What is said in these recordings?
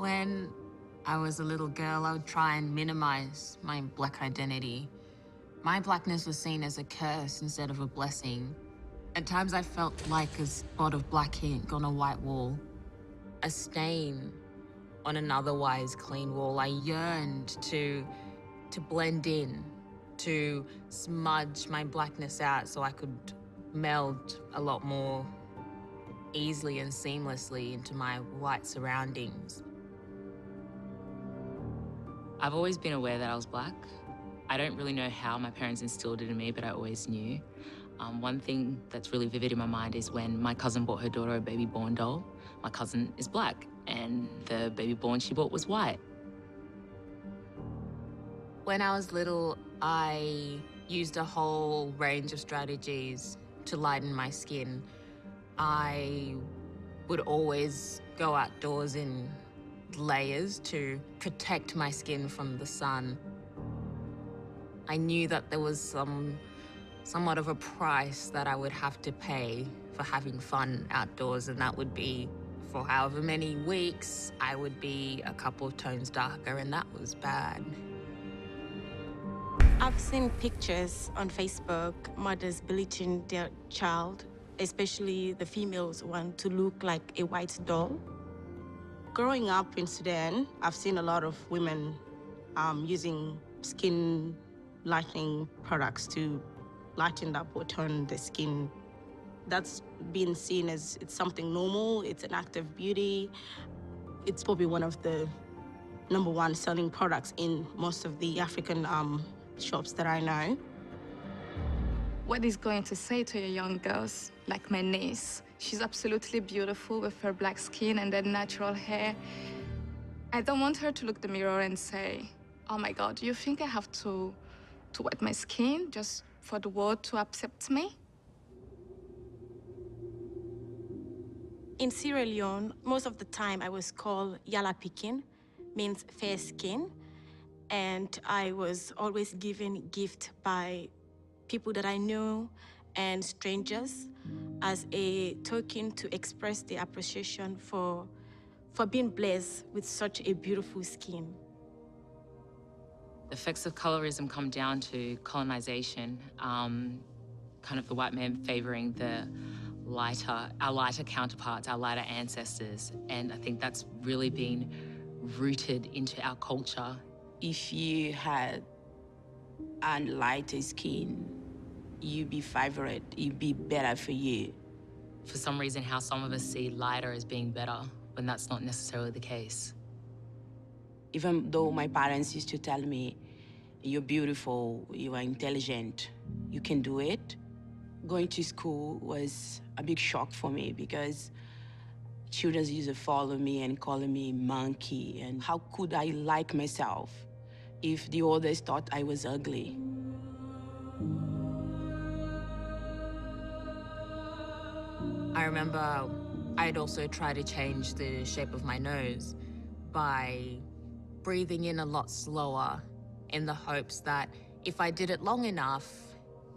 When I was a little girl, I would try and minimize my black identity. My blackness was seen as a curse instead of a blessing. At times I felt like a spot of black ink on a white wall, a stain on an otherwise clean wall. I yearned to blend in, to smudge my blackness out so I could meld a lot more easily and seamlessly into my white surroundings. I've always been aware that I was black. I don't really know how my parents instilled it in me, but I always knew. One thing that's really vivid in my mind is when my cousin bought her daughter a baby born doll. My cousin is black, and the baby born she bought was white. When I was little, I used a whole range of strategies to lighten my skin. I would always go outdoors in layers to protect my skin from the sun. I knew that there was somewhat of a price that I would have to pay for having fun outdoors, and that would be for however many weeks I would be a couple of tones darker, and that was bad. I've seen pictures on Facebook, mothers bleaching their child, especially the females want to look like a white doll. Growing up in Sudan, I've seen a lot of women using skin lightening products to lighten up or tone the skin. That's been seen as it's something normal, it's an act of beauty. It's probably one of the #1 selling products in most of the African shops that I know. What is going to say to your young girls, like my niece? She's absolutely beautiful with her black skin and that natural hair. I don't want her to look in the mirror and say, oh my God, do you think I have to wet my skin just for the world to accept me? In Sierra Leone, most of the time I was called Yala Pikin, means fair skin. And I was always given gift by people that I knew and strangers as a token to express the appreciation for being blessed with such a beautiful skin. The effects of colorism come down to colonization, kind of the white man favoring our lighter counterparts, our lighter ancestors. And I think that's really been rooted into our culture. If you had a lighter skin, you'd be favored, it'd be better for you. For some reason, how some of us see lighter as being better, when that's not necessarily the case. Even though my parents used to tell me, you're beautiful, you are intelligent, you can do it, going to school was a big shock for me because children used to follow me and calling me monkey, and how could I like myself if the others thought I was ugly? I remember I'd also try to change the shape of my nose by breathing in a lot slower in the hopes that if I did it long enough,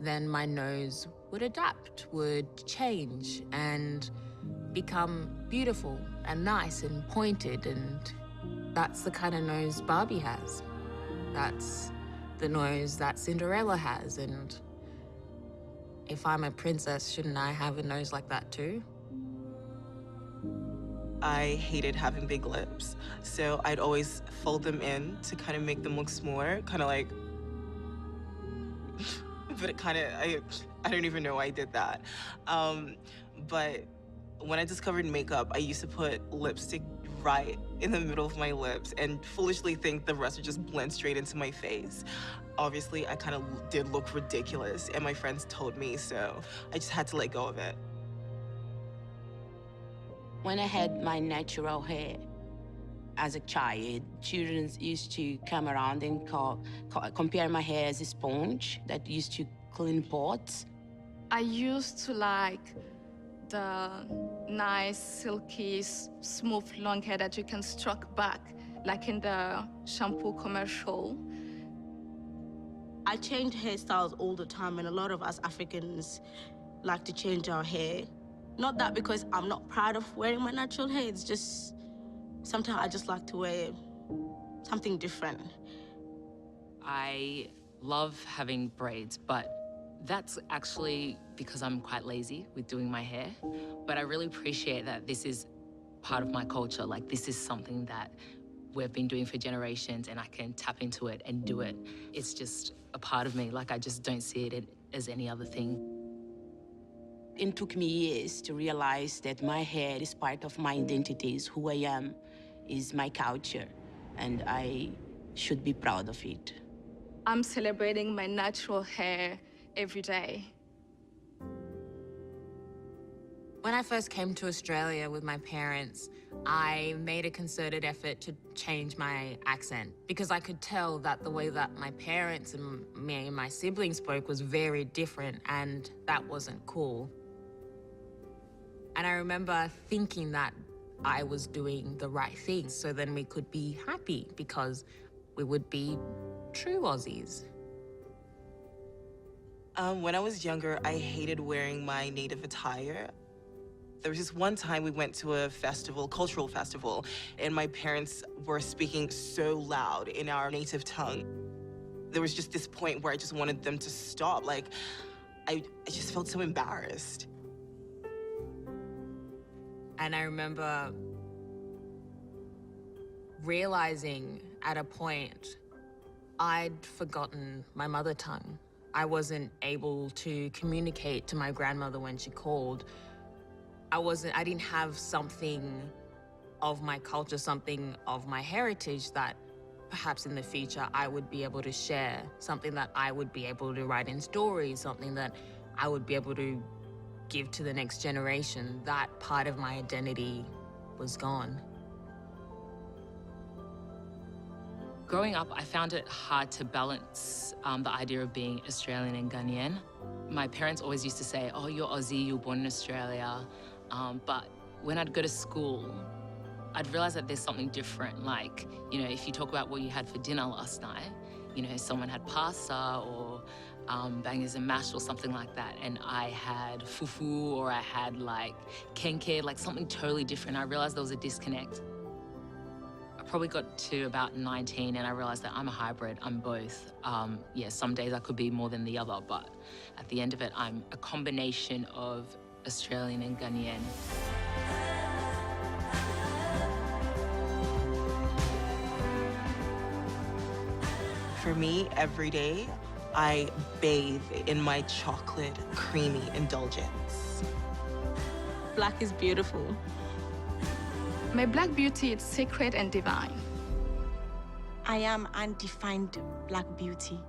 then my nose would adapt, would change and become beautiful and nice and pointed, and that's the kind of nose Barbie has. That's the nose that Cinderella has, and if I'm a princess, shouldn't I have a nose like that too? I hated having big lips, so I'd always fold them in to kind of make them look smaller, kind of like, but it kind of, I don't even know why I did that. But when I discovered makeup, I used to put lipstick right in the middle of my lips and foolishly think the rest would just blend straight into my face. Obviously, I kind of did look ridiculous, and my friends told me, so I just had to let go of it. When I had my natural hair as a child, children used to come around and compare my hair as a sponge that used to clean pots. I used to like the nice, silky, smooth, long hair that you can stroke back, like in the shampoo commercial. I change hairstyles all the time, and a lot of us Africans like to change our hair. Not that because I'm not proud of wearing my natural hair, it's just Sometimes I just like to wear something different. I love having braids, but that's actually because I'm quite lazy with doing my hair. But I really appreciate that this is part of my culture. Like, this is something that we've been doing for generations, and I can tap into it and do it. It's just a part of me. Like, I just don't see it as any other thing. It took me years to realize that my hair is part of my identity, is who I am, is my culture, and I should be proud of it. I'm celebrating my natural hair every day. When I first came to Australia with my parents, I made a concerted effort to change my accent because I could tell that the way that my parents and me and my siblings spoke was very different, and that wasn't cool. And I remember thinking that I was doing the right thing, so then we could be happy because we would be true Aussies. When I was younger, I hated wearing my native attire. There was this one time we went to a festival, cultural festival, and my parents were speaking so loud in our native tongue. There was just this point where I just wanted them to stop. Like, I just felt so embarrassed. And I remember realizing at a point I'd forgotten my mother tongue. I wasn't able to communicate to my grandmother when she called. I didn't have something of my culture, something of my heritage that perhaps in the future I would be able to share, something that I would be able to write in stories, something that I would be able to give to the next generation. That part of my identity was gone. Growing up, I found it hard to balance the idea of being Australian and Ghanaian. My parents always used to say, oh, you're Aussie, you're born in Australia. But when I'd go to school, I'd realize that there's something different. Like, you know, if you talk about what you had for dinner last night, you know, someone had pasta or bangers and mash or something like that, and I had fufu or I had like kenke, like something totally different. I realized there was a disconnect. I probably got to about 19 and I realized that I'm a hybrid, I'm both. Yeah, some days I could be more than the other, but at the end of it, I'm a combination of Australian and Ghanaian. For me, every day, I bathe in my chocolate, creamy indulgence. Black is beautiful. My black beauty is sacred and divine. I am undefined black beauty.